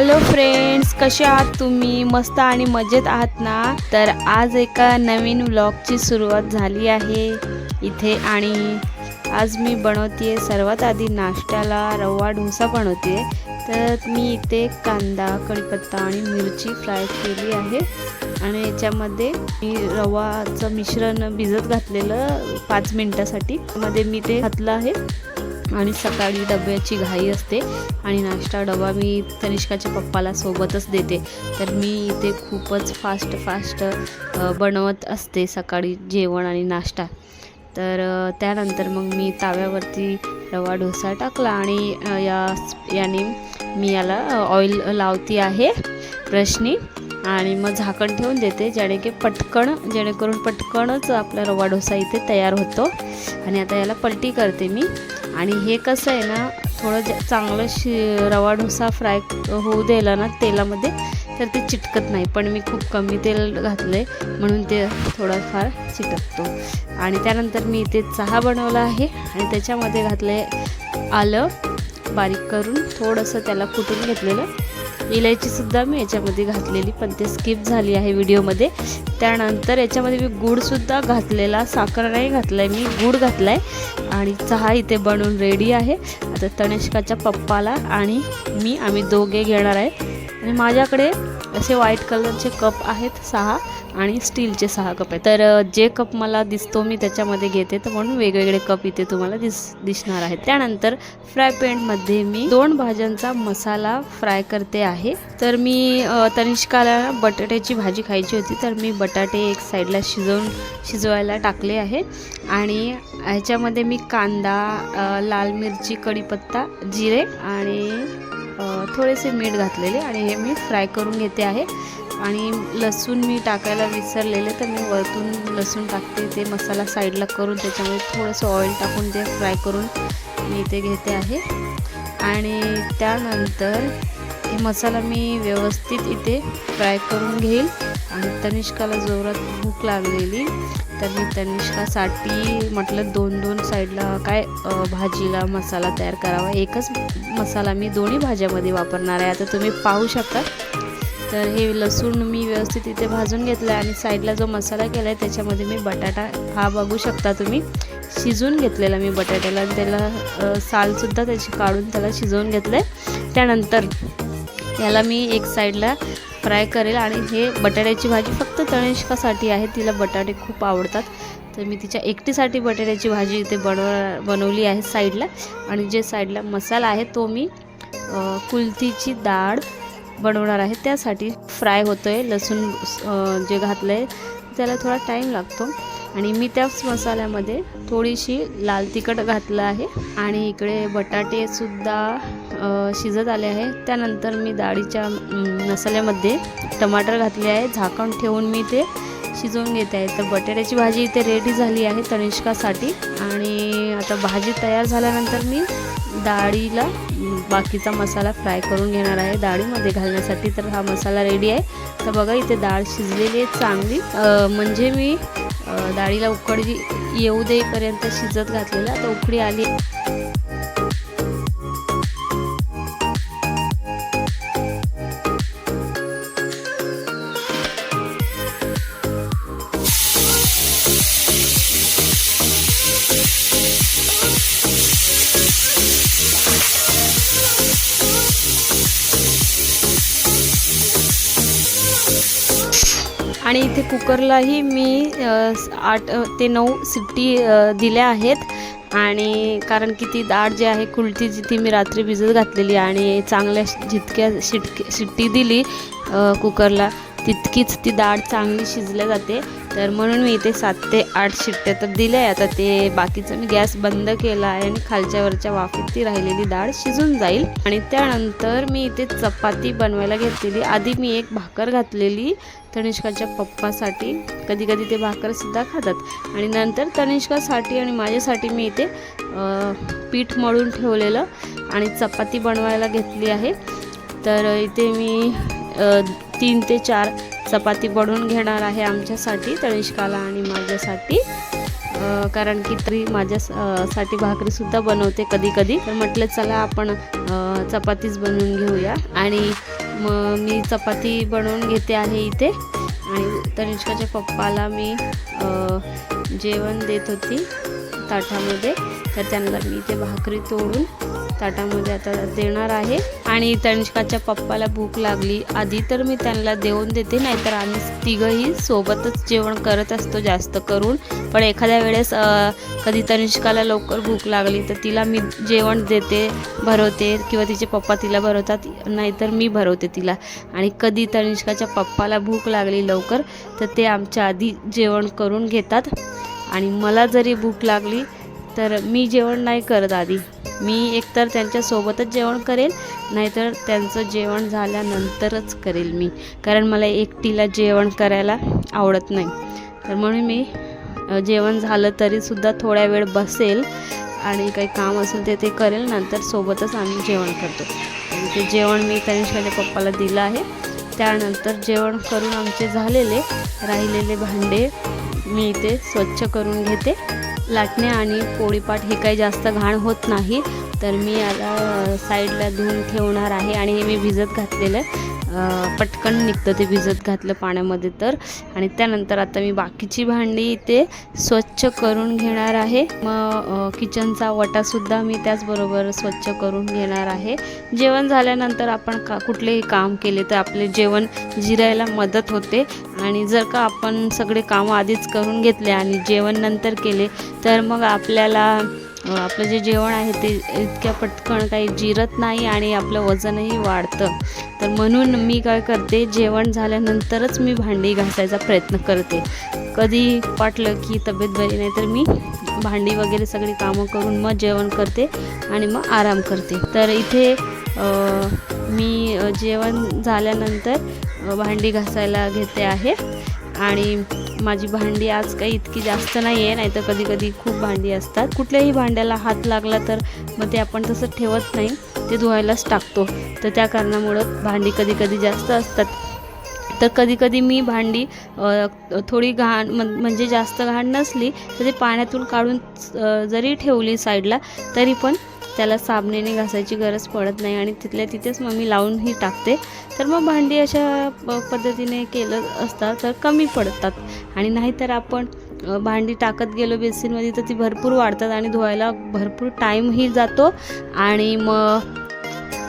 Hello friends, कसे आहात तुम्ही? मस्त आणि मजेत आहात ना? तर आज एका नवीन व्लॉगची सुरुवात झाली आहे इथे आणि आज मी बनवते सर्वात आधी नाश्त्याला रवा डोसा बनवते। तर मी इथे कांदा, कढीपत्ता आणि मिरची फ्राय केली आहे आणि याच्यामध्ये मी रवाचं मिश्रण भिजत घातलेलं 5 मिनिटासाठी मध्ये मी ते घातलं आहे। आणि सकाळी डब्याची घाई असते आणि नाश्ता डबा मी तनिष्काच्या पप्पाला सोबतच देते, तर मी इथे खूपच फास्ट बनवत असते सकाळी जेवण आणि नाश्ता। तर त्यानंतर मग मी ताव्यावरती रवा डोसा टाकला आणि याने मी याला ऑइल लावती आहे ब्रशनी आणि मग झाकण ठेवून देते जेणेकरून पटकनच आपला रवा डोसा इथे तयार होतो। आणि आता याला पलटी करते मी। आणि हे कसं आहे ना, थोडं चांगलं रवा डोसा फ्राय होऊ द्यायला ना तेलामध्ये, तर ते चिटकत नाही, पण मी खूप कमी तेल घातले म्हणून ते थोडाफार चिटकतो। आणि त्यानंतर मी इथे चहा बनवला आहे आणि त्याच्यामध्ये घातले आलं बारीक करून, थोडंसं त्याला कुटून घेतलेलं, इलायचीसुद्धा मी याच्यामध्ये घातलेली, पण ते स्किप झाली आहे व्हिडिओमध्ये। त्यानंतर याच्यामध्ये मी गूळसुद्धा घातलेला, साखर नाही घातलं आहे, मी गूळ घातला आहे। आणि चहा इथे बनवून रेडी आहे। आता तनिष्काच्या पप्पाला आणि आम्ही दोघे घेणार आहे। आणि माझ्याकडे असे व्हाईट कलरचे कप आहेत 6 आणि स्टीलचे 6 कप आहेत, तर जे कप मला दिसतो मी त्याच्यामध्ये घेते, तर म्हणून वेगवेगळे कप इथे तुम्हाला दिसणार आहेत। त्यानंतर फ्राय पॅनमध्ये मी 2 भाज्यांचा मसाला फ्राय करते आहे। तर मी तनिष्काला बटाट्याची भाजी खायची होती, तर मी बटाटे एक साईडला शिजवायला टाकले आहे। आणि ह्याच्यामध्ये मी कांदा, लाल मिरची, कढीपत्ता, जिरे आणि थोडेसे मीठ घातलेले आणि हे मी फ्राय करून घेते आहे। आणि लसूण मी टाकायला विसरलेले, तर मी वरतून लसूण टाकते, ते मसाला साईडला करून त्याच्यामध्ये थोडंसं ऑइल टाकून ते फ्राय करून मी इथे घेते आहे। आणि त्यानंतर हे मसाला मी व्यवस्थित इथे फ्राय करून घेईल। आणि तनिष्काला जोरात भूक लागलेली, तर मी तनिष्कासाठी म्हटलं 2-2 साईडला भाजीला मसाला तयार करावा, एकच मसाला मी दोन्ही भाज्यामध्ये वापरणार आहे। आता तुम्ही पाहू शकता, तर हे लसूण मी व्यवस्थित इथे भाजून घेतलं आहे आणि साईडला जो मसाला केला आहे त्याच्यामध्ये मी बटाटा हा बघू शकता तुम्ही शिजवून घेतलेला मी बटाट्याला, त्याला सालसुद्धा त्याची काढून त्याला शिजवून घेतलं आहे। त्यानंतर याला मी एक साईडला फ्राय करेल आणि हे बटाट्याची भाजी फक्त तनिष्कासाठी आहे, तिला बटाटे खूप आवडतात, तर मी तिच्या एकटीसाठी बटाट्याची भाजी इथे बनवली आहे साईडला। आणि जे साईडला मसाला आहे तो मी कुलथीची डाळ बनवणार आहे, त्यासाठी फ्राय होतो आहे। लसूण जे घातलं आहे त्याला थोडा टाईम लागतो आणि मी त्याच मसाल्यामध्ये थोडीशी लाल तिखट घातलं आहे आणि इकडे बटाटेसुद्धा शिजत आले आहे। त्यानंतर मी डाळीच्या मसाल्यामध्ये टमाटर घातले आहे, झाकण ठेवून मी ते शिजवून घेते आहे। तर बटाट्याची भाजी इथे रेडी झाली आहे तनिष्कासाठी। आणि आता भाजी तयार झाल्यानंतर मी डाळीला बाकीचा मसाला फ्राय करून घेणार आहे डाळीमध्ये घालण्यासाठी। तर हा मसाला रेडी आहे। तर बघा इथे डाळ शिजलेली आहे चांगली, म्हणजे मी डाळीला उकळी येऊ देईपर्यंत शिजत घातलेला, आता उकळी आली। आणि इथे कुकरलाही मी 8 ते 9 शिट्टी दिल्या आहेत। आणि कारण की ती डाळ जी आहे कुलथीची ती मी रात्री भिजत घातलेली आणि चांगल्या जितक्या शिट्टी दिली कुकरला तितकीच ती डाळ चांगली शिजल्या जाते, तर म्हणून मी इथे 7 ते 8 शिट्ट्या तर दिल्या आहे। आता ते बाकीचं मी गॅस बंद केला आहे आणि खालच्या वरच्या वाफेत ती राहिलेली डाळ शिजून जाईल। आणि त्यानंतर मी इथे चपाती बनवायला घेतलेली, आधी मी एक भाकर घातलेली तनिष्काच्या पप्पासाठी, कधी कधी ते भाकरसुद्धा खातात। आणि नंतर तनिष्कासाठी आणि माझ्यासाठी मी इथे पीठ मळून ठेवलेलं आणि चपाती बनवायला घेतली आहे। तर इथे मी 3 ते 4 चपाती बनवून घेणार आहे आमच्यासाठी, तनिष्काला आणि माझ्यासाठी, कारण की तरी माझ्यासाठी भाकरीसुद्धा बनवते कधी कधी, तर म्हटलं चला आपण चपातीच बनवून घेऊया। आणि मग मी चपाती बनवून घेते आहे इथे आणि तनिष्काच्या पप्पाला मी जेवण देत होती ताटामध्ये, तर त्यांना मी ते भाकरी तोडून ताटामध्ये आता देणार आहे. आणि तनिष्काच्या पप्पाला भूक लागली, आधी तर मी त्यांना देऊन देते, नाहीतर आम्ही तिघंही सोबतच जेवण करत असतो जास्त करून. पण एखाद्या वेळेस कधी तनिष्काला लवकर भूक लागली तर तिला मी जेवण देते, भरवते, किंवा तिचे पप्पा तिला भरवतात, नाहीतर मी भरवते तिला. आणि कधी तनिष्काच्या पप्पाला भूक लागली लवकर तर ते आमच्या आधी जेवण करून घेतात. आणि मला जरी भूक लागली तर मी जेवण नाही करत आधी, मी एकतर त्यांच्यासोबतच जेवण करेल, नाहीतर त्यांचं जेवण झाल्यानंतरच करेल मी, कारण मला एकटीला जेवण करायला आवडत नाही. तर म्हणून मी जेवण झालं तरीसुद्धा थोड्या वेळ बसेल आणि काही काम असेल ते करेल, नंतर सोबतच आम्ही जेवण करतो. आणि ते जेवण मी तनिष्काच्या पप्पाला दिलं आहे. त्यानंतर जेवण करून आमचे झालेले राहिलेले भांडे मी इथे स्वच्छ करून घेते. लाटणे आणि पोळीपाट हे काही जास्त घाण होत नाही, तर मी याला साईडला धुवून ठेवणार आहे. आणि हे मी भिजत घातलेलं पटकन निघतं ते भिजत घातलं पाण्यामध्ये तर. आणि त्यानंतर आता मी बाकीची भांडी इथे स्वच्छ करून घेणार आहे. मग किचनचा वटासुद्धा मी त्याचबरोबर स्वच्छ करून घेणार आहे. जेवण झाल्यानंतर आपण कुठलेही काम केले तर आपले जेवण जिरायला मदत होते. आणि जर का आपण सगळे कामं आधीच करून घेतले आणि जेवण नंतर केले तर मग आपल्याला आपलं जे जेवण आहे ते इतक्या पटकन काही जिरत नाही आणि आपलं वजनही वाढतं. तर म्हणून मी काय करते, जेवण झाल्यानंतरच मी भांडी घासायचा प्रयत्न करते. कधी वाटलं की तब्येत बरी नाही तर मी भांडी वगैरे सगळी कामं करून मग जेवण करते आणि मग आराम करते. तर इथे मी जेवण झाल्यानंतर भांडी घासायला घेते आहे. आणि माझी भांडी आज काही इतकी जास्त नाही आहे, नाहीतर कधी कधी खूप भांडी असतात. कुठल्याही भांड्याला हात लागला तर मग ते आपण तसं ठेवत नाही, ते धुवायलाच टाकतो. तर त्या कारणामुळं भांडी कधी कधी जास्त असतात. तर कधी कधी मी भांडी थोडी घाण म्हणजे जास्त घाण नसली तर ते पाण्यातून काढून जरी ठेवली साईडला तरी पण त्याला साबणाने घासायची गरज पडत नाही आणि तिथल्या तिथेच मग मी लावूनही टाकते. तर मग भांडी अशा पद्धतीने केलं असतं तर कमी पडतात. आणि नाहीतर आपण भांडी टाकत गेलो बेसिनमध्ये तर ती भरपूर वाढतात आणि धुवायला भरपूर टाईमही जातो.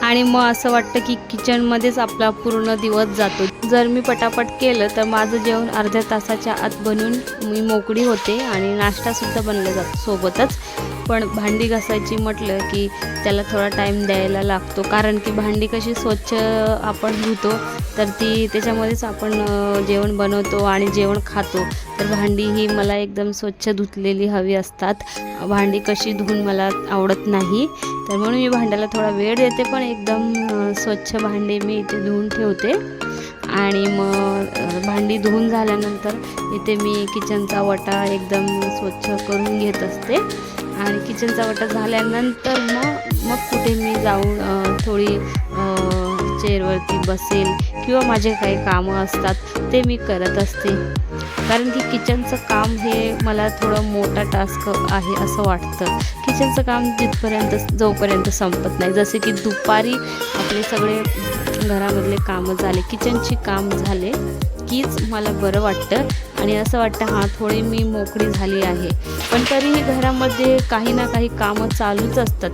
आणि मग असं वाटतं की किचनमध्येच आपला पूर्ण दिवस जातो. जर मी पटापट केलं तर माझं जेवण अर्ध्या तासाच्या आत बनवून मी मोकळी होते आणि नाश्तासुद्धा बनला जातो सोबतच. पण भांडी घासायची म्हटलं की त्याला थोडा टाईम द्यायला लागतो, कारण की भांडी कशी स्वच्छ आपण धुतो तर त्याच्यामध्येच आपण जेवण बनवतो आणि जेवण खातो. तर भांडी ही मला एकदम स्वच्छ धुतलेली हवी असतात. भांडी कशी धुवून मला आवडत नाही, तर म्हणून मी भांड्याला थोडा वेळ देते, पण एकदम स्वच्छ भांडी मी इथे धुवून ठेवते. आणि मग भांडी धुवून झाल्यानंतर इथे मी किचनचा वटा एकदम स्वच्छ करून घेत असते. आणि किचनचा वटा झाल्यानंतर मग कुठे मी जाऊन थोडी चेअरवरती बसेल किंवा माझे काही कामं असतात ते मी करत असते. कारण की किचनचं काम हे मला थोडं मोठा टास्क आहे असं वाटतं. किचनचं काम जोपर्यंत संपत नाही, जसे की दुपारी आपले सगळे घरामधले कामं झाले, किचनची काम झाले कीच मला बरं वाटतं आणि असं वाटतं हां थोडी मी मोकळी झाली आहे. पण तरीही घरामध्ये काही ना काही कामं चालूच असतात.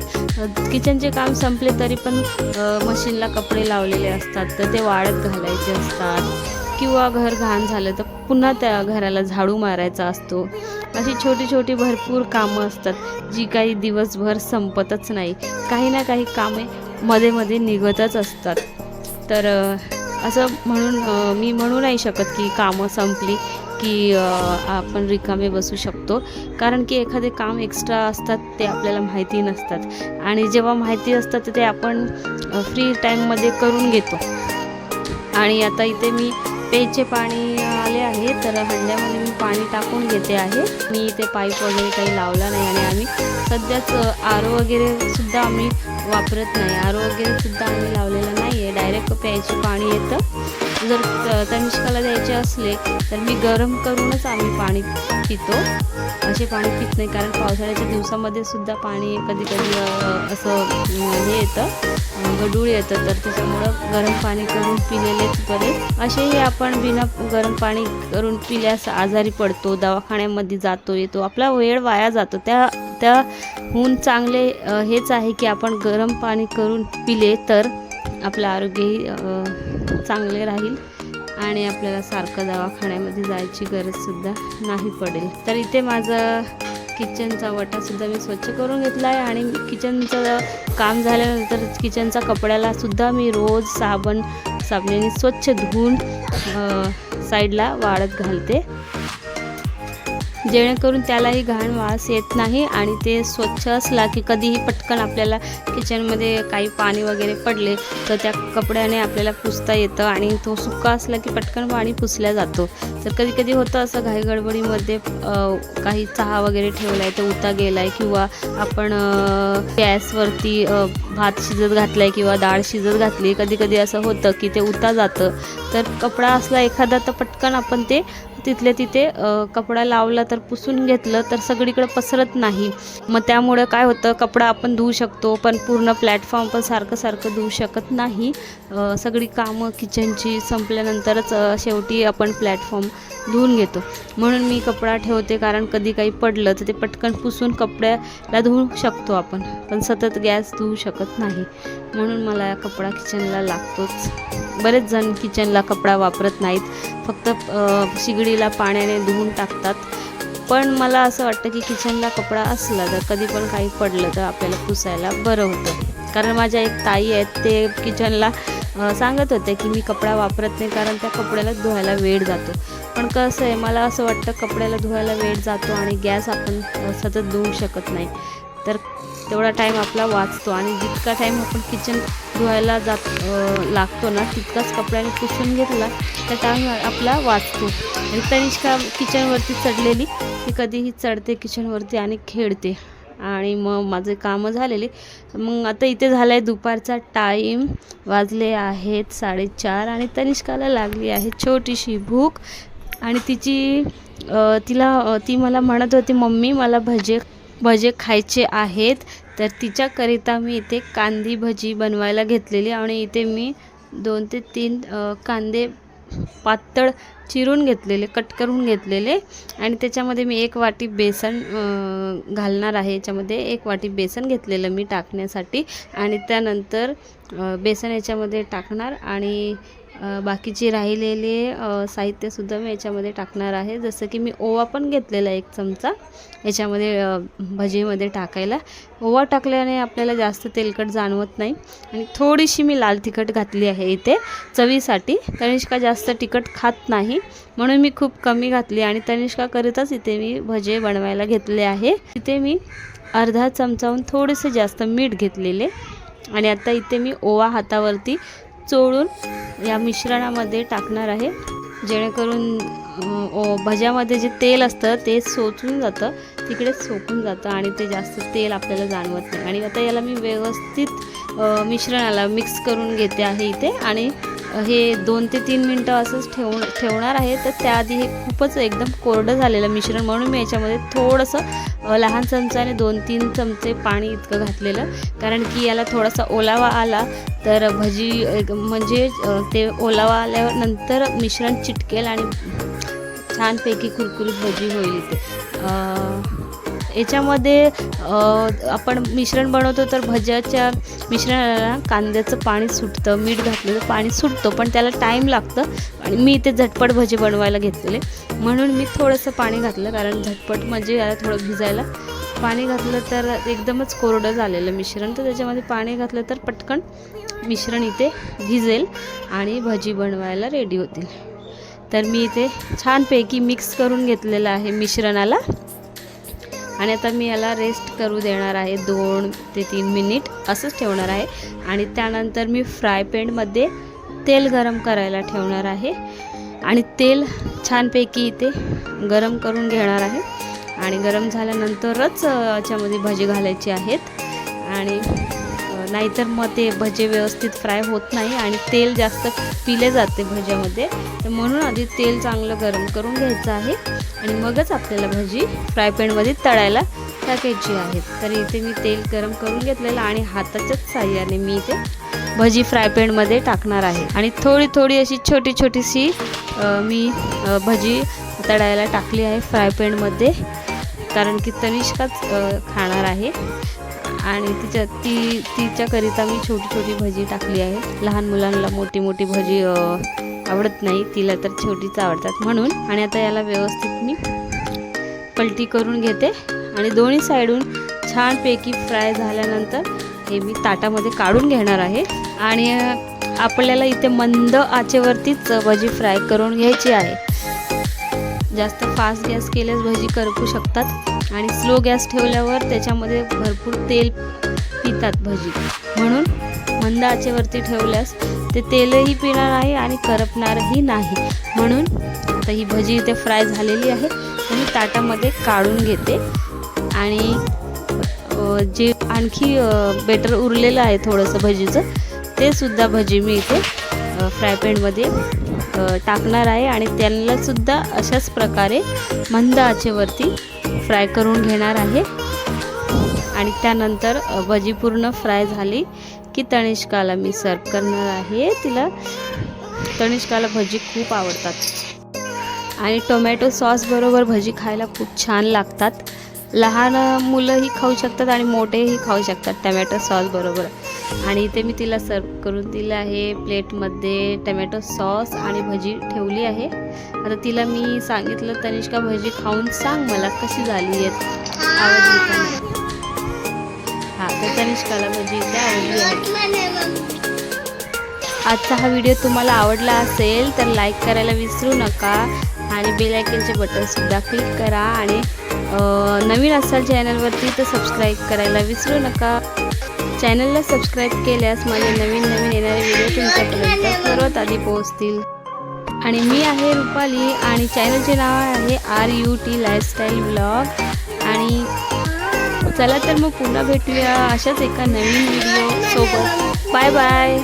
किचनचे काम संपले तरी पण मशीनला कपडे लावलेले असतात तर ते वाळत घालायचे असतात, किंवा घर घाण झालं तर पुन्हा त्या घराला झाडू मारायचा असतो. अशी छोटी छोटी भरपूर कामं असतात जी काही दिवसभर संपतच नाही. काही ना काही कामे मध्ये मध्ये निघतच असतात. तर असं म्हणून मी म्हणू नाही शकत की कामं संपली की आपण रिकामे बसू शकतो, कारण की एखादे काम एक्स्ट्रा असतात ते आपल्याला माहिती नसतात आणि जेव्हा माहिती असतात ते आपण फ्री टाईममध्ये करून घेतो. आणि आता इथे मी प्यायचे पाणी आले आहे तर हंड्यामध्ये मी पाणी टाकून घेते आहे. मी इथे पाईप वगैरे काही लावला नाही आणि आम्ही सध्याच आरो वगैरे सुद्धा आम्ही वापरत नाही. आरो वगैरे सुद्धा आम्ही लावलेला नाही आहे, डायरेक्ट प्यायचे पाणी येतं जर तनिष्काला द्यायचे असले तर मी गरम करूनच आम्ही पाणी पितो, असे पाणी पित नाही. कारण पावसाळ्याच्या दिवसामध्ये सुद्धा पाणी कधी कधी असं हे येतं, गडूळ येतं, तर त्याच्यामुळं गरम पाणी करून पिलेलेच बरे. असेही आपण बिना गरम पाणी करून पिल्यास आजारी पडतो, दवाखान्यामध्ये जातो येतो, आपला वेळ वाया जातो. त्याहून चांगले हेच आहे की आपण गरम पाणी करून पिले तर आपलं आरोग्यही चांगले राहील आणि आपल्याला सारखं दवाखान्यामध्ये जायची गरजसुद्धा नाही पडेल. तर इथे माझं किचनचा वटासुद्धा मी स्वच्छ करून घेतला आहे आणि किचनचं काम झाल्यानंतर किचनचा कपड्यालासुद्धा मी रोज साबणाने स्वच्छ धुवून साईडला वाळत घालते, जेणेकरून त्यालाही घाण वास येत नाही आणि ते स्वच्छ असला की कधीही पटकन आपल्याला किचनमध्ये काही पाणी वगैरे पडले तर त्या कपड्याने आपल्याला पुसता येतं आणि तो सुका असला की पटकन पाणी पुसल्या जातो. तर कधी कधी होतं असं घाईगडबडीमध्ये काही चहा वगैरे ठेवला आहे तर उता गेला आहे, किंवा आपण गॅसवरती भात शिजत घातला आहे किंवा डाळ शिजत घातली, कधी कधी असं होतं की ते उता जातं. तर कपडा असला एखादा तर पटकन आपण ते तिथल्या तिथे कपडा लावला तर पुसून घेतलं तर सगळीकडे पसरत नाही. मग त्यामुळे काय होतं, कपडा आपण धुवू शकतो पण पूर्ण प्लॅटफॉर्म पण सारखं धुवू शकत नाही. सगळी कामं किचनची संपल्यानंतरच शेवटी आपण प्लॅटफॉर्म धुवून घेतो. म्हणून मी कपडा ठेवते, कारण कधी काही पडलं तर ते पटकन पुसून कपड्याला धुवू शकतो आपण, पण सतत गॅस धुवू शकत नाही. म्हणून मला कपडा किचनला लागतोच. बरेच जण किचनला कपडा वापरत नाहीत, फक्त शिगडीला पाण्याने धुवून टाकतात. पण मला असं वाटतं की किचनला कपडा असला तर कधी पण काही पडलं तर आपल्याला पुसायला बरं होतं. कारण माझ्या एक ताई आहेत, ते किचनला सांगत होते की मी कपडा वापरत नाही कारण त्या कपड्याला धुवायला वेळ जातो. पण कसं आहे, मला असं वाटतं कपड्याला धुवायला वेळ जातो आणि गॅस आपण सतत धुवू शकत नाही, तर तेवढा टाईम आपला वाचतो आणि जितका टाईम आपण किचन धुवायला लागतो ना तितकाच कपड्याने पुसून घेतला तर टाईम आपला वाचतो. आणि तनिष्का किचनवरती चढलेली, ती कधीही चढते किचनवरती आणि खेळते आणि मग माझे कामं झालेली. मग आता इथे झाला आहे दुपारचा टाईम, वाजले आहेत 4:30 आणि तनिष्काला लागली आहे छोटीशी भूक आणि ती मला म्हणत होती मम्मी मला भजे खायचे आहेत. तर तिच्याकरिता मी इथे कांदी भजी बनवायला घेतलेली आणि इथे मी 2 ते 3 कांदे पातळ चिरून घेतलेले, कट करून घेतलेले आणि त्याच्यामध्ये मी 1 वाटी बेसन घालणार आहे. याच्यामध्ये 1 वाटी बेसन घेतलेलं मी टाकण्यासाठी आणि त्यानंतर बेसन याच्यामध्ये टाकणार आणि बाकीचे राहिलेले साहित्यसुद्धा मी याच्यामध्ये टाकणार आहे. जसं की मी ओवा पण घेतलेला 1 चमचा याच्यामध्ये भजीमध्ये टाकायला. ओवा टाकल्याने आपल्याला जास्त तेलकट जाणवत नाही आणि थोडीशी मी लाल तिखट घातली आहे इथे चवीसाठी. तनिष्का जास्त तिखट खात नाही म्हणून मी खूप कमी घातली आणि तनिष्काकरिताच इथे मी भजे बनवायला घेतले आहे. इथे मी अर्धा चमचाहून थोडेसे जास्त मीठ घेतलेले आणि आता इथे मी ओवा हातावरती चोळून या मिश्रणामध्ये टाकणार आहे, जेणेकरून भज्यामध्ये जे तेल असतं ते सोचून जातं, तिकडेच सोकून जातं आणि ते जास्त तेल आपल्याला जाणवत नाही. आणि आता याला मी व्यवस्थित मिश्रणाला मिक्स करून घेते आहे इथे आणि हे 2 ते 3 मिनटं असंच ठेवणार आहे. तर त्याआधी हे खूपच एकदम कोरडं झालेलं मिश्रण, म्हणून मी याच्यामध्ये थोडंसं लहान चमचाने 2-3 चमचे पाणी इतकं घातलेलं, कारण की याला थोडासा ओलावा आला तर भजी म्हणजे ते ओलावा आल्यावर नंतर मिश्रण चिटकेल आणि छानपैकी कुरकुरीत भजी होईल. इथे याच्यामध्ये आपण मिश्रण बनवतो तर भज्याच्या मिश्रणाला कांद्याचं पाणी सुटतं, मीठ घातलेलं पाणी सुटतं, पण त्याला टाईम लागतं आणि मी इथे झटपट भजी बनवायला घेतलेले म्हणून मी थोडंसं पाणी घातलं, कारण झटपट म्हणजे याला थोडं भिजायला पाणी घातलं तर एकदमच कोरडं झालेलं मिश्रण, तर त्याच्यामध्ये पाणी घातलं तर पटकन मिश्रण इथे भिजेल आणि भजी बनवायला रेडी होतील. तर मी इथे छानपैकी मिक्स करून घेतलेलं आहे मिश्रणाला आणि आता मी याला रेस्ट करू देणार आहे 2 ते 3 मिनिट असंच ठेवणार आहे आणि त्यानंतर मी फ्राय पॅनमध्ये तेल गरम करायला ठेवणार आहे आणि तेल छानपैकी इथे गरम करून घेणार आहे आणि गरम झाल्यानंतरच याच्यामध्ये भजी घालायची आहेत आणि नाहीतर मग ते भजे व्यवस्थित फ्राय होत नाही आणि तेल जास्त पिले जाते भज्यामध्ये. तर म्हणून आधी तेल चांगलं गरम करून घ्यायचं आहे आणि मगच आपल्याला भजी फ्राय पॅनमध्ये तळायला टाकायची आहेत. तर इथे मी तेल गरम करून घेतलेलं आणि हाताच्याच साहाय्याने मी इथे भजी फ्राय पॅनमध्ये टाकणार आहे आणि थोडी थोडी अशी छोटी छोटीशी मी भजी तळायला टाकली आहे फ्राय पॅनमध्ये, कारण की तनिष्काच खाणार आहे आणि तिच्याकरिता मी छोटी छोटी भजी टाकली आहे. लहान मुलांना मोठी मोठी भजी आवडत नाही, तिला तर छोटीच आवडतात म्हणून. आणि आता याला व्यवस्थित मी पलटी करून घेते आणि दोन्ही साईडून छानपैकी फ्राय झाल्यानंतर हे मी ताटामध्ये काढून घेणार आहे. आणि आपल्याला इथे मंद आचेवरतीच भजी फ्राय करून घ्यायची आहे. जास्त फास्ट गॅस केल्यास भजी करपू शकतात आणि स्लो गॅस ठेवल्यावर त्याच्यामध्ये भरपूर तेल पितात भजी, म्हणून मंद आचेवरती ठेवल्यास ते तेलही पिणार नाही आणि करपणारही नाही. म्हणून आता ही भजी इथे फ्राय झालेली आहे, मी ताटामध्ये काढून घेते. आणि जे आणखी बेटर उरलेलं आहे थोडंसं भजीचं, ते सुद्धा भजी मी इथे फ्राय पॅनमध्ये टाकणार आहे आणि त्यांनासुद्धा अशाच प्रकारे मंद आचेवरती फ्राय करून घेणार आहे. आणि त्यानंतर भजी पूर्ण फ्राय झाली की तनिष्काला मी सर्व करणार आहे. तनिष्काला भजी खूप आवडतात आणि टोमॅटो सॉस बरोबर भजी खायला खूप छान लागतात. लहान मुलंही खाऊ शकतात आणि मोठेही खाऊ शकतात टमॅटो सॉस बरोबर. आणि इथे मी तिला सर्व करून दिलं आहे प्लेटमध्ये. टमॅटो सॉस आणि भजी ठेवली आहे. आता तिला मी सांगितलं, तनिष्का भजी खाऊन सांग मला कशी झाली आहे, आवडली का नाही. हां, तर तनिष्काला भजी इथे आवडली आहे. आजचा हा व्हिडिओ तुम्हाला आवडला असेल तर लाईक करायला विसरू नका आणि बेल आयकॉनचे बटनसुद्धा क्लिक करा. आणि नवीन असाल चॅनलवरती तर सबस्क्राईब करायला विसरू नका. चॅनलला सबस्क्राईब केल्यास माझे नवीन येणारे व्हिडिओ तुमच्यापर्यंत सर्वात आधी पोहोचतील. आणि मी आहे रुपाली आणि चॅनलचे नाव आहे RUT लाईफस्टाईल ब्लॉग. आणि चला तर मग पुन्हा भेटूया अशाच एका नवीन व्हिडिओ सोबत. Bye bye.